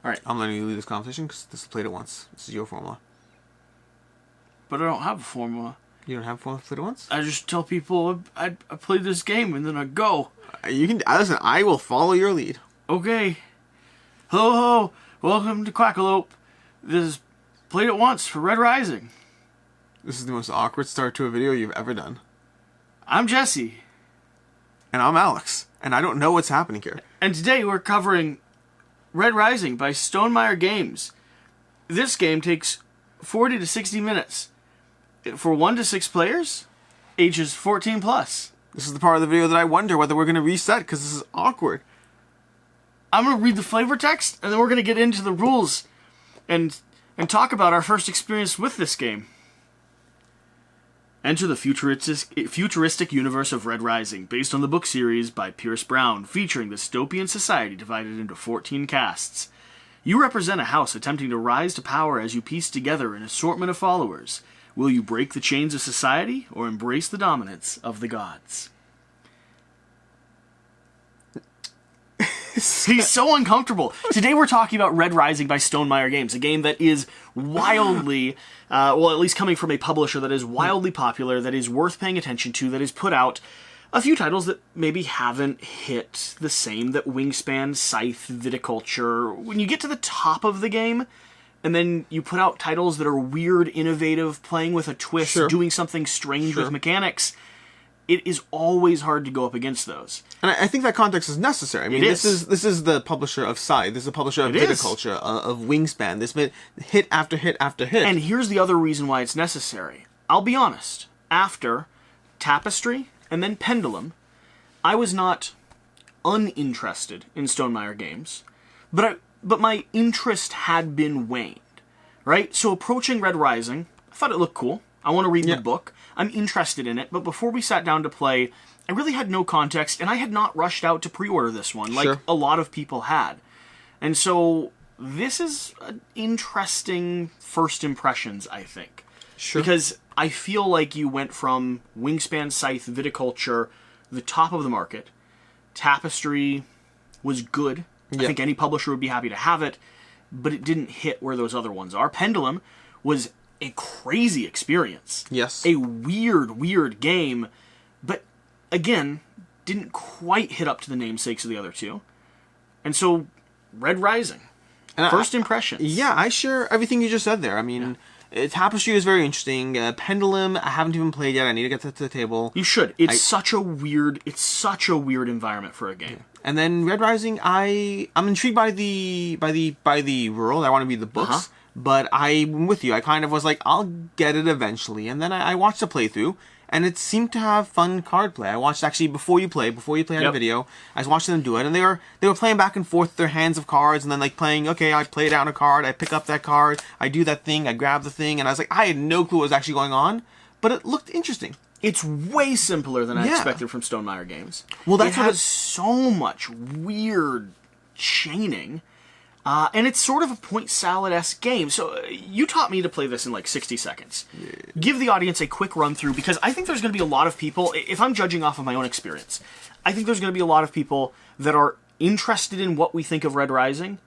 All right. I'm letting you lead this conversation because this is Played It Once. This is your formula. But I don't have a formula. You don't have a formula for Played It Once? I just tell people I played this game and then I go. You can listen. I will follow your lead. Okay. Hello, welcome to Quackalope. This is Played It Once for Red Rising. This is the most awkward start to a video you've ever done. I'm Jesse. And I'm Alex. And I don't know what's happening here. And today we're covering Red Rising by Stonemaier Games. This game takes 40 to 60 minutes for 1 to 6 players, ages 14 plus. This is the part of the video that I wonder whether we're going to reset because this is awkward. I'm going to read the flavor text and then we're going to get into the rules and talk about our first experience with this game. Enter the futuristic universe of Red Rising, based on the book series by Pierce Brown, featuring the dystopian society divided into 14 castes. You represent a house attempting to rise to power as you piece together an assortment of followers. Will you break the chains of society, or embrace the dominance of the gods? He's so uncomfortable. Today we're talking about Red Rising by Stonemaier Games, a game that is wildly, well, at least coming from a publisher that is wildly popular, that is worth paying attention to, that has put out a few titles that maybe haven't hit the same that Wingspan, Scythe, Viticulture. When you get to the top of the game, and then you put out titles that are weird, innovative, playing with a twist, Sure. doing something strange Sure. with mechanics, it is always hard to go up against those. And I think that context is necessary. I mean, this is the publisher of Scythe. This is the publisher of Viticulture, of Wingspan. This made hit after hit after hit. And here's the other reason why it's necessary. I'll be honest. After Tapestry and then Pendulum, I was not uninterested in Stonemaier Games, but my interest had been waned. Right? So approaching Red Rising, I thought it looked cool. I want to read the book. I'm interested in it, but before we sat down to play, I really had no context, and I had not rushed out to pre-order this one like a lot of people had. And so this is an interesting first impressions, I think. Sure. Because I feel like you went from Wingspan, Scythe, Viticulture, the top of the market. Tapestry was good. I think any publisher would be happy to have it, but it didn't hit where those other ones are. Pendulum was a crazy experience. Yes. A weird game, but again, didn't quite hit up to the namesakes of the other two. And so, Red Rising. And first impressions. Yeah, I share everything you just said there. I mean, Tapestry is very interesting. Pendulum, I haven't even played yet. I need to get that to the table. You should. It's such a weird environment for a game. Yeah. And then Red Rising, I'm intrigued by the world. I want to read the books. But I'm with you. I kind of was like, I'll get it eventually. And then I watched a playthrough, and it seemed to have fun card play. I watched actually before you play on a video. I was watching them do it, and they were playing back and forth with their hands of cards, and then like playing. Okay, I play down a card, I pick up that card, I do that thing, I grab the thing, and I was like, I had no clue what was actually going on, but it looked interesting. It's way simpler than I expected from Stonemaier Games. Well, that's it has so much weird chaining. And it's sort of a point salad-esque game. So you taught me to play this in like 60 seconds. Give the audience a quick run-through, because I think there's going to be a lot of people, if I'm judging off of my own experience, I think there's going to be a lot of people that are interested in what we think of Red Rising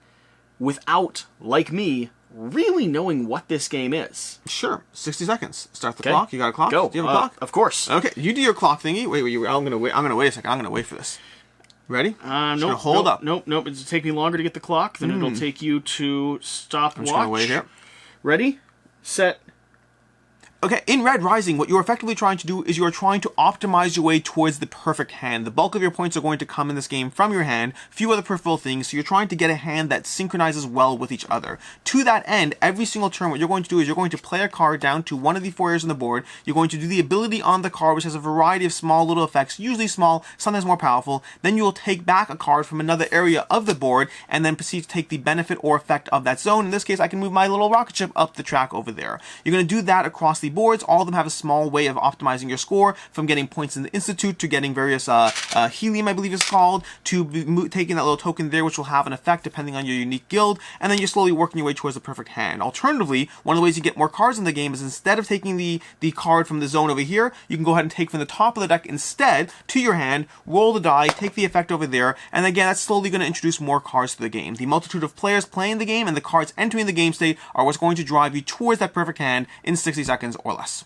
without, like me, really knowing what this game is. Sure. 60 seconds. Start the clock. You got a clock? Go. Do you have a clock? Of course. Okay. You do your clock thingy. Wait. I'm gonna wait a second. I'm gonna wait for this. Ready? Nope. Hold up. Nope. It'll take me longer to get the clock than it'll take you to stop I'm watch. just gonna wait here. Ready? Set. Okay, in Red Rising, what you're effectively trying to do is you're trying to optimize your way towards the perfect hand. The bulk of your points are going to come in this game from your hand, few other peripheral things, so you're trying to get a hand that synchronizes well with each other. To that end, every single turn, what you're going to do is you're going to play a card down to one of the 4 areas on the board. You're going to do the ability on the card, which has a variety of small little effects, usually small, sometimes more powerful. Then you will take back a card from another area of the board, and then proceed to take the benefit or effect of that zone. In this case, I can move my little rocket ship up the track over there. You're going to do that across the boards. All of them have a small way of optimizing your score, from getting points in the Institute to getting various helium, I believe it's called, to taking that little token there, which will have an effect depending on your unique guild, and then you're slowly working your way towards the perfect hand. Alternatively, one of the ways you get more cards in the game is instead of taking the card from the zone over here, you can go ahead and take from the top of the deck instead to your hand, roll the die, take the effect over there, and again, that's slowly going to introduce more cards to the game. The multitude of players playing the game and the cards entering the game state are what's going to drive you towards that perfect hand in 60 seconds or less.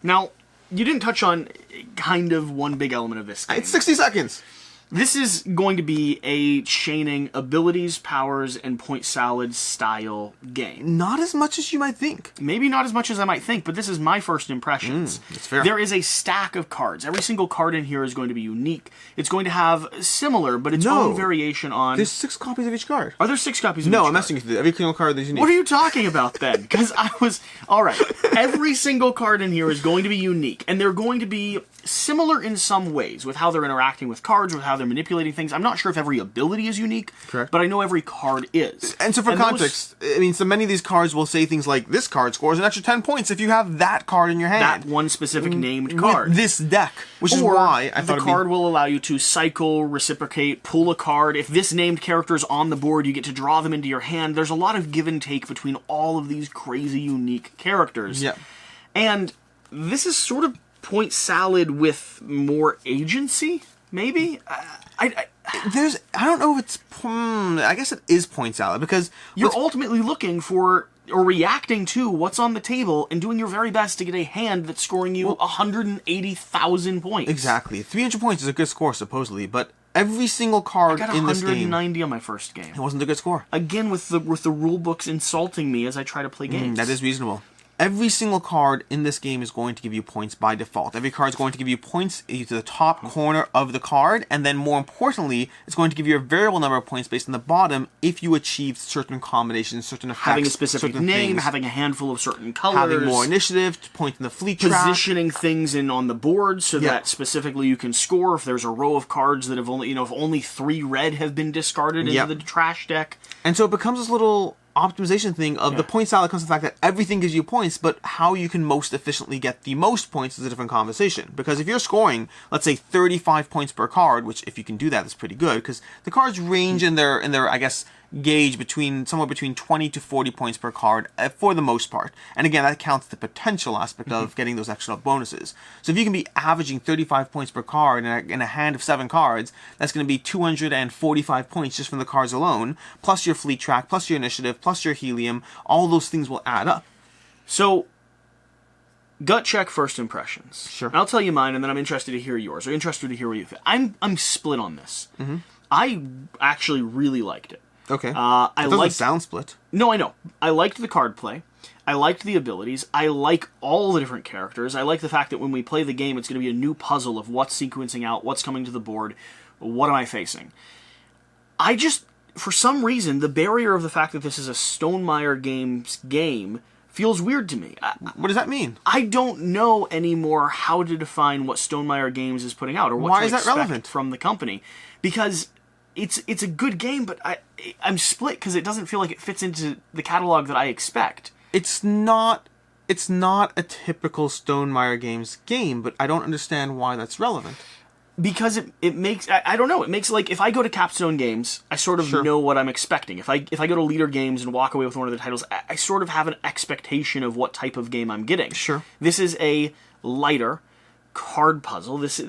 Now, you didn't touch on kind of one big element of this game. It's 60 seconds! This is going to be a chaining abilities, powers, and point salad style game. Not as much as you might think. Maybe not as much as I might think, but this is my first impressions. That's fair. There is a stack of cards. Every single card in here is going to be unique. It's going to have similar, but its own variation on... There's 6 copies of each card. Are there 6 copies of each No, card? I'm messing with you. Every single card is unique. What are you talking about then? Because I was... Alright, every single card in here is going to be unique, and they're going to be similar in some ways, with how they're interacting with cards, with how they're manipulating things. I'm not sure if every ability is unique, correct, but I know every card is. And so for context, I mean, so many of these cards will say things like, this card scores an extra 10 points if you have that card in your hand. That one specific named card. With this deck, which is why I thought the card will allow you to cycle, reciprocate, pull a card. If this named character is on the board, you get to draw them into your hand. There's a lot of give and take between all of these crazy unique characters. Yeah. And this is sort of point salad with more agency, maybe? I don't know if it's... I guess it is point salad, because... You're ultimately looking for, or reacting to, what's on the table, and doing your very best to get a hand that's scoring you 180,000 points. Exactly. 300 points is a good score, supposedly, but every single card in this game... I got 190 on my first game. It wasn't a good score. Again, with the rule books insulting me as I try to play games. That is reasonable. Every single card in this game is going to give you points by default. Every card is going to give you points to the top corner of the card, and then more importantly, it's going to give you a variable number of points based on the bottom if you achieve certain combinations, certain effects, having a specific name, things. Having a handful of certain colors, having more initiative, point in the fleet track, positioning things in on the board so that specifically you can score if there's a row of cards that have only, if only 3 red have been discarded into the trash deck. And so it becomes this little optimization thing of the point salad comes to the fact that everything gives you points, but how you can most efficiently get the most points is a different conversation. Because if you're scoring, let's say, 35 points per card, which if you can do that, is pretty good, because the cards range in their I guess, gauge somewhere between 20 to 40 points per card for the most part. And again, that counts the potential aspect of getting those extra bonuses. So if you can be averaging 35 points per card in a hand of 7 cards, that's going to be 245 points just from the cards alone, plus your fleet track, plus your initiative, plus your helium. All those things will add up. So, gut check first impressions. Sure. I'll tell you mine, and then I'm interested to hear yours, or interested to hear what you think. I'm split on this. I actually really liked it. Okay. It I doesn't liked sound split. No, I know. I liked the card play. I liked the abilities. I like all the different characters. I like the fact that when we play the game, it's going to be a new puzzle of what's sequencing out, what's coming to the board, what am I facing. I just, for some reason, the barrier of the fact that this is a Stonemaier Games game feels weird to me. What does that mean? I don't know anymore how to define what Stonemaier Games is putting out, or what Why to is that expect relevant from the company. Because it's a good game, but I'm split because it doesn't feel like it fits into the catalog that I expect. It's not a typical Stonemaier Games game, but I don't understand why that's relevant. Because it makes, I don't know, it makes, like, if I go to Capstone Games, I sort of know what I'm expecting. If I go to Leader Games and walk away with one of the titles, I sort of have an expectation of what type of game I'm getting. Sure. This is a lighter card puzzle. It just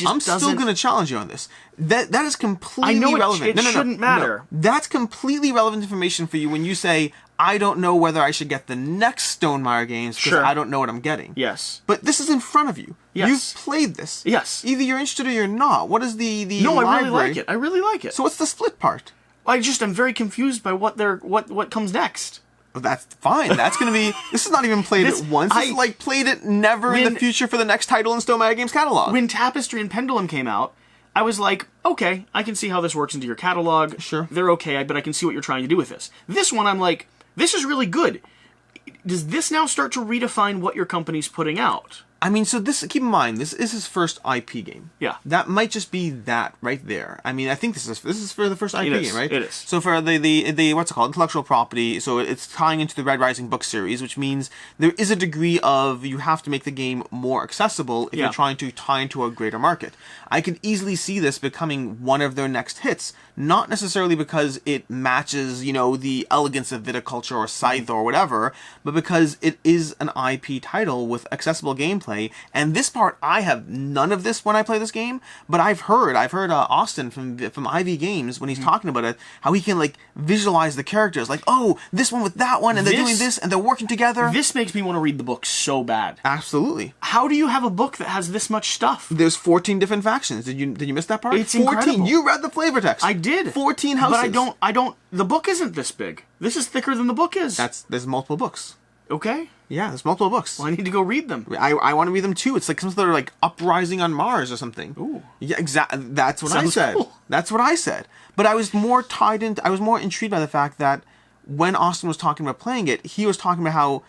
I'm doesn't... still going to challenge you on this. That is completely I know relevant. It shouldn't matter. No. That's completely relevant information for you when you say, I don't know whether I should get the next Stonemaier Games because I don't know what I'm getting. Yes. But this is in front of you. Yes. You've played this. Yes. Either you're interested or you're not. What is the No, library? I really like it. I really like it. So what's the split part? I'm very confused by what comes next. Well, that's fine. That's going to be... This is not even played it once. This is like played it never in the future for the next title in Stonemaier Games catalog. When Tapestry and Pendulum came out, I was like, okay, I can see how this works into your catalog. Sure. They're okay, but I can see what you're trying to do with this. This one, I'm like, this is really good. Does this now start to redefine what your company's putting out? I mean, so this, keep in mind, this is his first IP game. Yeah. That might just be that right there. I mean, I think this is for the first IP game, right? It is. So for the what's it called, intellectual property, so it's tying into the Red Rising book series, which means there is a degree of you have to make the game more accessible if you're trying to tie into a greater market. I could easily see this becoming one of their next hits, not necessarily because it matches, the elegance of viticulture or Scythe or whatever, but because it is an IP title with accessible gameplay. And this part, I have none of this when I play this game, but I've heard Austin from IV Games, when he's talking about it, how he can visualize the characters, this one with that one, and they're doing this, and they're working together. This makes me want to read the book so bad. Absolutely. How do you have a book that has this much stuff? There's 14 different factions. Did you miss that part? It's 14. incredible. You read the flavor text. I did. 14 houses. But I don't. The book isn't this big. This is thicker than the book is. There's multiple books. Okay. Yeah, there's multiple books. Well, I need to go read them. I want to read them too. It's like some sort of uprising on Mars or something. Ooh. Yeah, exactly. That's what Sounds I said. cool. That's what I said. But I was more intrigued by the fact that when Austin was talking about playing it, he was talking about how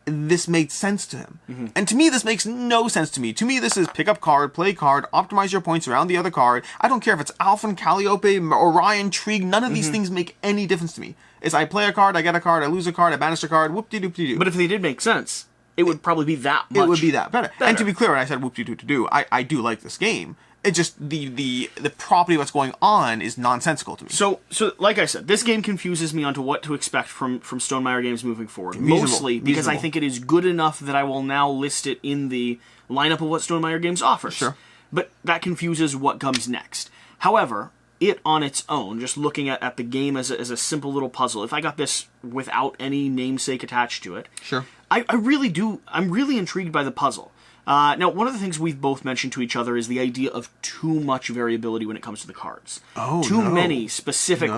this made sense to him. Mm-hmm. And to me, this makes no sense to me. To me, this is pick up card, play card, optimize your points around the other card. I don't care if it's Alphen, Calliope, Orion, Trig. None of these things make any difference to me. It's I play a card, I get a card, I lose a card, I banish a card, whoop-de-doop-de-doo. But if they did make sense, it would probably be that much. It would be that better. And to be clear, when I said whoop-de-doop-de-doo, I do like this game. It just, the property of what's going on is nonsensical to me. So like I said, this game confuses me onto what to expect from Stonemaier Games moving forward. Mostly because I think it is good enough that I will now list it in the lineup of what Stonemaier Games offers. Sure. But that confuses what comes next. However, it on its own, just looking at the game as a simple little puzzle, if I got this without any namesake attached to it, sure, I'm really intrigued by the puzzle. Now, one of the things we've both mentioned to each other is the idea of too much variability when it comes to the cards. Too many specific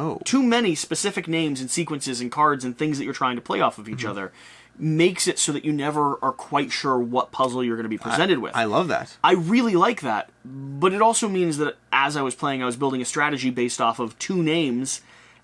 names and sequences and cards and things that you're trying to play off of each other makes it so that you never are quite sure what puzzle you're going to be presented with. I love that. I really like that, but it also means that as I was playing, I was building a strategy based off of two names,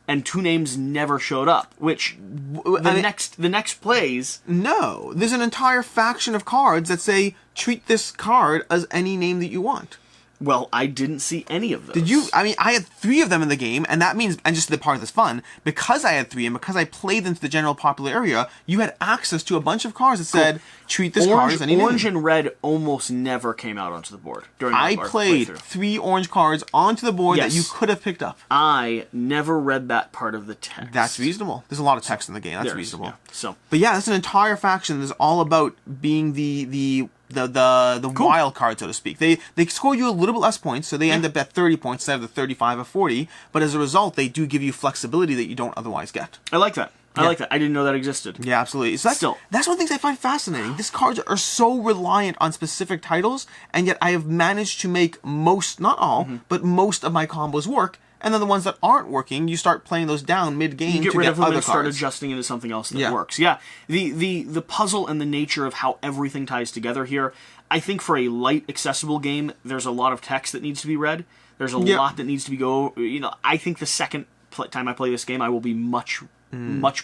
and two names never showed up, which the next plays... No, there's an entire faction of cards that say, treat this card as any name that you want. Well, I didn't see any of those. Did you? I mean, I had 3 of them in the game, and that means, and just the part that's fun, because I had 3, and because I played them to the general popular area, you had access to a bunch of cards that said, treat this card as any name. Orange and red almost never came out onto the board during I played playthrough. 3 orange cards onto the board that you could have picked up. I never read that part of the text. That's reasonable. There's a lot of text in the game. That's reasonable. Yeah. But yeah, that's an entire faction that's all about being the wild card, so to speak. They score you a little bit less points, so they end up at 30 points instead of the 35 or 40, but as a result, they do give you flexibility that you don't otherwise get. I like that. I like that. I didn't know that existed. Yeah, absolutely. So that's one of the things I find fascinating. These cards are so reliant on specific titles, and yet I have managed to make most, not all, but most of my combos work. And then the ones that aren't working, you start playing those down mid-game to get rid of them other and start cards. adjusting into something else that works. Yeah, the puzzle and the nature of how everything ties together here, I think for a light, accessible game, there's a lot of text that needs to be read. There's a lot that needs to be I think the second time I play this game, I will be much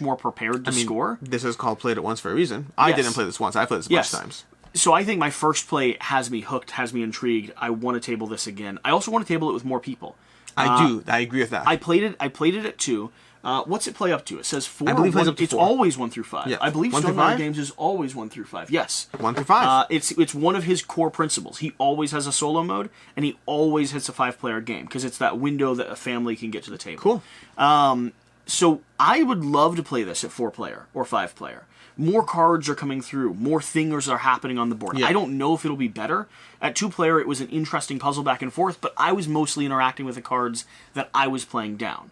more prepared to score. This is called Played It Once for a reason. I didn't play this once. I played this a bunch of times. So I think my first play has me hooked, has me intrigued. I want to table this again. I also want to table it with more people. I do. I agree with that. I played it at 2. What's it play up to? It says 4. I believe it plays up to 4. It's always 1 through 5. Yeah. I believe 1 through Stonemaier 5? Games is always 1 through 5. Yes. 1 through 5. It's one of his core principles. He always has a solo mode, and he always has a 5-player game, because it's that window that a family can get to the table. Cool. So I would love to play this at 4-player or 5-player. More cards are coming through. More things are happening on the board. Yeah. I don't know if it'll be better. At 2-player, it was an interesting puzzle back and forth, but I was mostly interacting with the cards that I was playing down.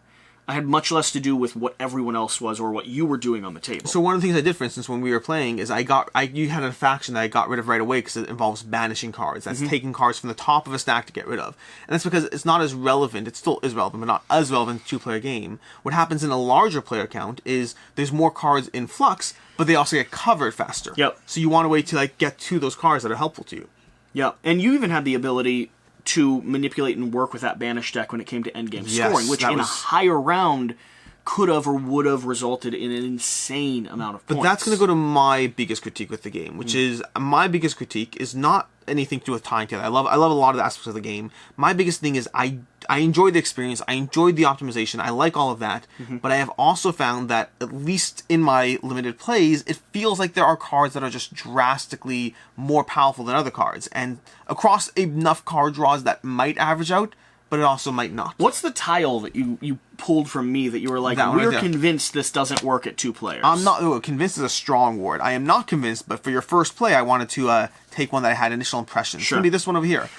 I had much less to do with what everyone else was or what you were doing on the table. So one of the things I did, for instance, when we were playing, is you had a faction that I got rid of right away because it involves banishing cards. That's taking cards from the top of a stack to get rid of. And that's because it's not as relevant. It still is relevant, but not as relevant to a 2-player game. What happens in a larger player count is there's more cards in flux, but they also get covered faster. Yep. So you want a way to get to those cards that are helpful to you. Yeah, and you even had the ability to manipulate and work with that banish deck when it came to endgame scoring, which in a higher round could have or would have resulted in an insane amount of points. But that's going to go to my biggest critique with the game, which is my biggest critique is not anything to do with tying together. I love a lot of the aspects of the game. My biggest thing is I enjoyed the experience. I enjoyed the optimization. I like all of that. But I have also found that, at least in my limited plays, it feels like there are cards that are just drastically more powerful than other cards. And across enough card draws that might average out, but it also might not. What's the tile that you pulled from me that you were like, That one we're right there. convinced this doesn't work at 2 players? I'm not convinced is a strong word. I am not convinced, but for your first play, I wanted to take one that I had initial impressions. Sure. It's going to be this one over here.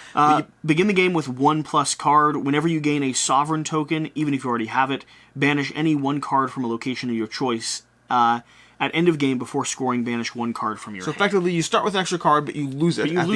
Begin the game with 1+ card. Whenever you gain a sovereign token, even if you already have it, banish any 1 card from a location of your choice. At end of game, before scoring, banish 1 card from your hand. Effectively, you start with an extra card, but you lose it, at, the end.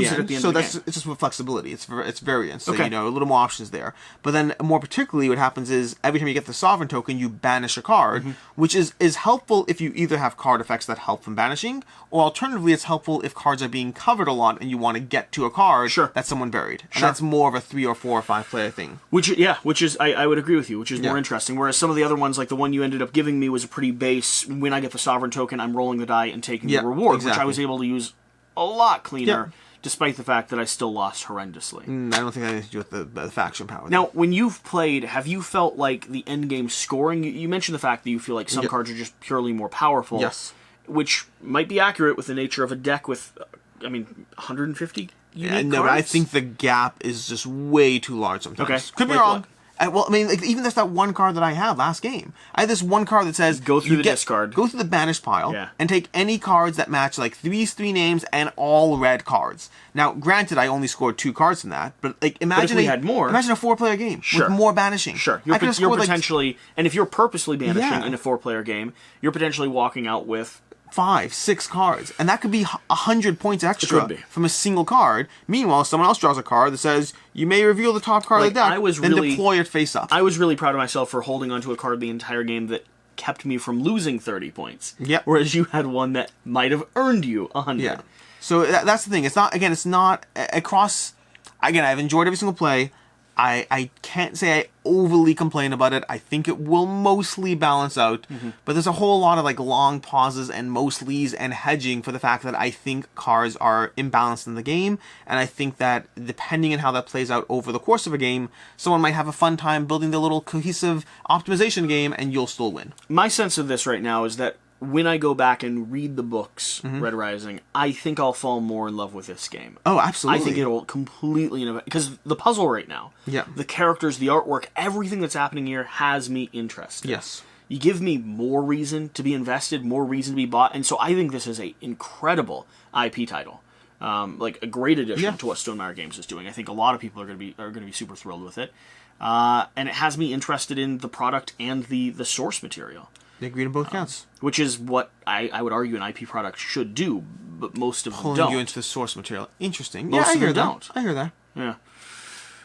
So of the that's game. it's just with flexibility. It's variance. So, Okay. a little more options there. But then, more particularly, what happens is every time you get the sovereign token, you banish a card, which is helpful if you either have card effects that help from banishing, or alternatively, it's helpful if cards are being covered a lot and you want to get to a card that someone buried. And that's more of a 3 or 4 or 5 player thing. Which is I would agree with you, which is more interesting. Whereas some of the other ones, like the one you ended up giving me, was a pretty base. When I get the sovereign token, I'm rolling the die and taking the reward, which I was able to use a lot cleaner, despite the fact that I still lost horrendously. I don't think that has anything to do with the faction power. Now, when you've played, have you felt like the endgame scoring? You mentioned the fact that you feel like some cards are just purely more powerful. Yes. Which might be accurate with the nature of a deck with, 150 unique cards? No, but I think the gap is just way too large sometimes. Okay. Could be Like wrong. what? Even just that 1 card that I had last game. I had this 1 card that says... Go through the discard. Go through the banish pile, and take any cards that match, like, 3's 3 names and all red cards. Now, granted, I only scored 2 cards from that, but, imagine if we had more... Imagine a 4-player game with more banishing. Sure. I could have scored, potentially... and if you're purposely banishing in a 4-player game, you're potentially walking out with... 5, 6 cards, and that could be 100 points extra from a single card. Meanwhile, someone else draws a card that says, you may reveal the top card of the deck, then deploy it face up. I was really proud of myself for holding onto a card the entire game that kept me from losing 30 points. Yep. Whereas you had one that might have earned you 100. Yeah. So that's the thing. It's not across... Again, I've enjoyed every single play. I can't say I overly complain about it. I think it will mostly balance out. But there's a whole lot of long pauses and mostlies and hedging for the fact that I think cards are imbalanced in the game. And I think that depending on how that plays out over the course of a game, someone might have a fun time building the little cohesive optimization game and you'll still win. My sense of this right now is that when I go back and read the books, Red Rising, I think I'll fall more in love with this game. Oh, absolutely. I think it'll completely innovate. Because the puzzle right now, the characters, the artwork, everything that's happening here has me interested. Yes. You give me more reason to be invested, more reason to be bought, and so I think this is an incredible IP title. A great addition to what Stonemaier Games is doing. I think a lot of people are going to be super thrilled with it. And it has me interested in the product and the source material. They agree on both counts. Which is what I would argue an IP product should do, but most of them don't. Pulling you into the source material. Interesting. Most I hear of them don't. I hear that. Yeah.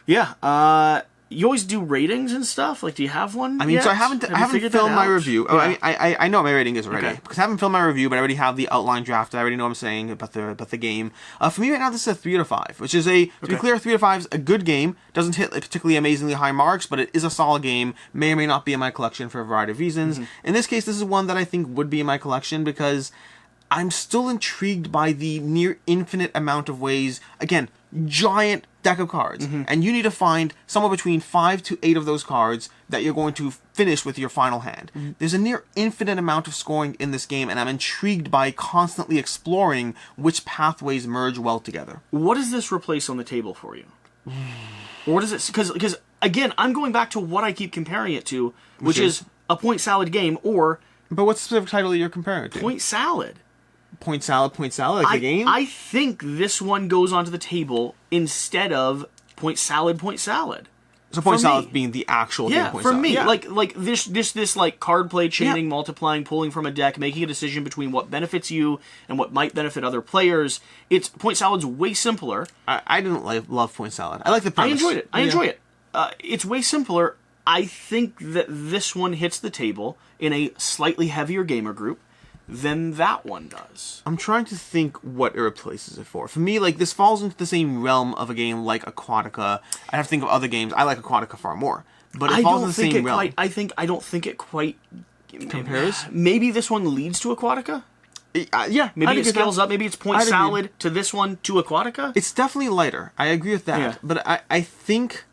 Yeah. You always do ratings and stuff? Do you have one yet? So I haven't filmed my review. Oh, I know what my rating is already. Because I haven't filmed my review, but I already have the outline draft. I already know what I'm saying about the game. For me right now, this is a 3 out of 5, which is to be clear, 3 out of 5 is a good game. Doesn't hit particularly amazingly high marks, but it is a solid game. May or may not be in my collection for a variety of reasons. In this case, this is one that I think would be in my collection because I'm still intrigued by the near infinite amount of ways, again, giant deck of cards, and you need to find somewhere between 5 to 8 of those cards that you're going to finish with your final hand. There's a near infinite amount of scoring in this game, and I'm intrigued by constantly exploring which pathways merge well together. What does this replace on the table for you? Or what is it? Because again, I'm going back to what I keep comparing it to, which is a point salad game, or... But what's the specific title you're comparing it to? Point salad. Point salad, the game? I think this one goes onto the table instead of point salad. So point salad being the actual game point for salad. me. Like this card play, chaining, multiplying, pulling from a deck, making a decision between what benefits you and what might benefit other players. It's point salad's way simpler. I didn't love point salad. I like the premise. I enjoyed it. It's way simpler. I think that this one hits the table in a slightly heavier gamer group than that one does. I'm trying to think what it replaces it for. For me, this falls into the same realm of a game like Aquatica. I have to think of other games. I like Aquatica far more. but it falls in the same realm. I don't think it quite Compares? Maybe this one leads to Aquatica. Yeah, Maybe it scales up. Maybe it's Point Salad to this one to Aquatica. It's definitely lighter. I agree with that. Yeah. But I think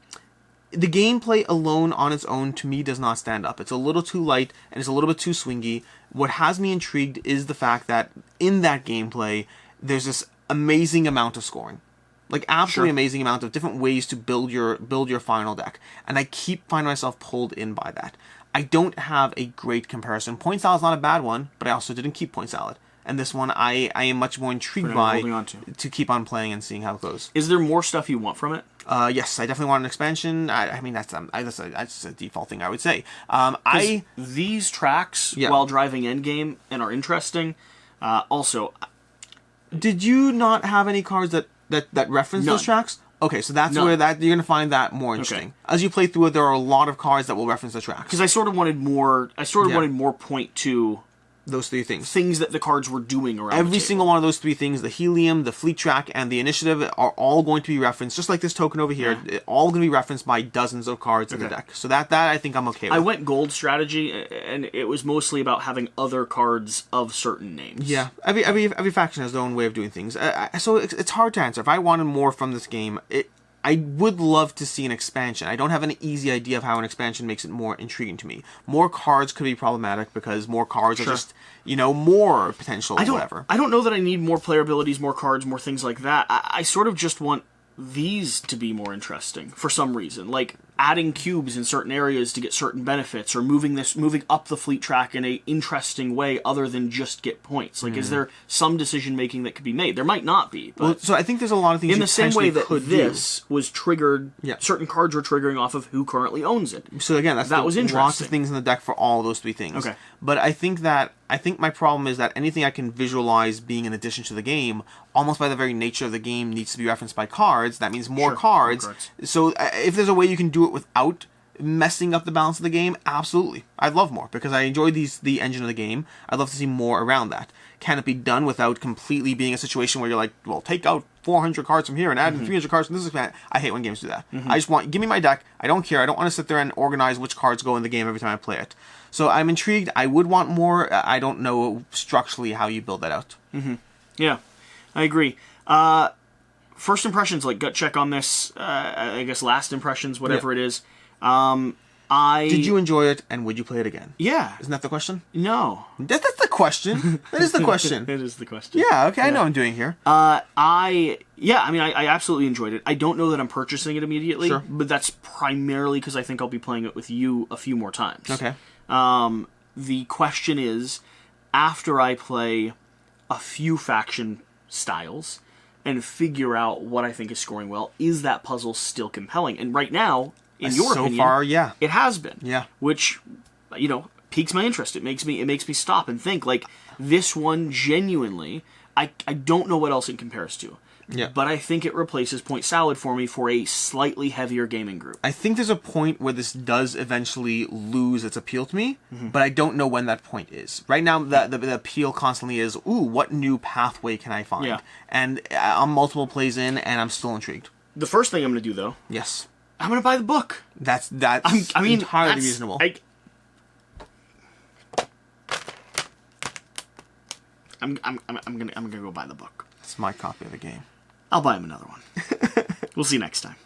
the gameplay alone on its own to me does not stand up. It's a little too light and it's a little bit too swingy. What has me intrigued is the fact that in that gameplay there's this amazing amount of scoring. Like absolutely amazing amount of different ways to build your final deck. And I keep finding myself pulled in by that. I don't have a great comparison. Point Salad's not a bad one, but I also didn't keep Point Salad. And this one I am much more intrigued by to keep on playing and seeing how it goes. Is there more stuff you want from it? Yes, I definitely want an expansion. I mean, that's a default thing I would say. These tracks while driving endgame and are interesting. Also, did you not have any cards that reference those tracks? Okay, so that's where you're going to find that more interesting. Okay. As you play through it, there are a lot of cards that will reference the tracks. Because I sort of wanted more. Wanted more point to those three things. Things that the cards were doing around every single one of those three things, the helium, the fleet track, and the initiative, are all going to be referenced, just like this token over here, all going to be referenced by dozens of cards in the deck. So that I think I'm okay with. I went gold strategy, and it was mostly about having other cards of certain names. Yeah, every faction has their own way of doing things. So it's hard to answer. If I wanted more from this game, I would love to see an expansion. I don't have an easy idea of how an expansion makes it more intriguing to me. More cards could be problematic because more cards are just, more potential or whatever. I don't know that I need more player abilities, more cards, more things like that. I sort of just want these to be more interesting for some reason. Like adding cubes in certain areas to get certain benefits, or moving up the fleet track in a interesting way other than just get points. Like, is there some decision making that could be made? There might not be. But so I think there's a lot of things in the same way that this was triggered. Certain cards were triggering off of who currently owns it. So again, that was interesting. Lots of things in the deck for all those three things. Okay. But I think my problem is that anything I can visualize being an addition to the game, almost by the very nature of the game, needs to be referenced by cards. That means more cards. So if there's a way you can do it without messing up the balance of the game, absolutely. I'd love more, because I enjoy the engine of the game. I'd love to see more around that. Can it be done without completely being a situation where you're like, well, take out 400 cards from here and add in 300 cards from this expansion? I hate when games do that. I just give me my deck. I don't care. I don't want to sit there and organize which cards go in the game every time I play it. So I'm intrigued. I would want more. I don't know structurally how you build that out. Yeah, I agree. First impressions, like gut check on this, I guess last impressions, whatever it is. Did you enjoy it, and would you play it again? Yeah. Isn't that the question? No. That's the question. That is the question. It is the question. Yeah, okay, I know what I'm doing here. I absolutely enjoyed it. I don't know that I'm purchasing it immediately, but that's primarily because I think I'll be playing it with you a few more times. Okay. The question is, after I play a few faction styles and figure out what I think is scoring well, is that puzzle still compelling? And right now, in your opinion, so far, yeah, it has been. Yeah, which piques my interest. It makes me stop and think. Like, this one genuinely, I don't know what else it compares to. Yeah, but I think it replaces Point Salad for me for a slightly heavier gaming group. I think there's a point where this does eventually lose its appeal to me, but I don't know when that point is. Right now, the appeal constantly is, ooh, what new pathway can I find? Yeah. And I'm multiple plays in, and I'm still intrigued. The first thing I'm going to do, though, yes, I'm going to buy the book. That's entirely reasonable. I'm gonna go buy the book. It's my copy of the game. I'll buy him another one. We'll see you next time.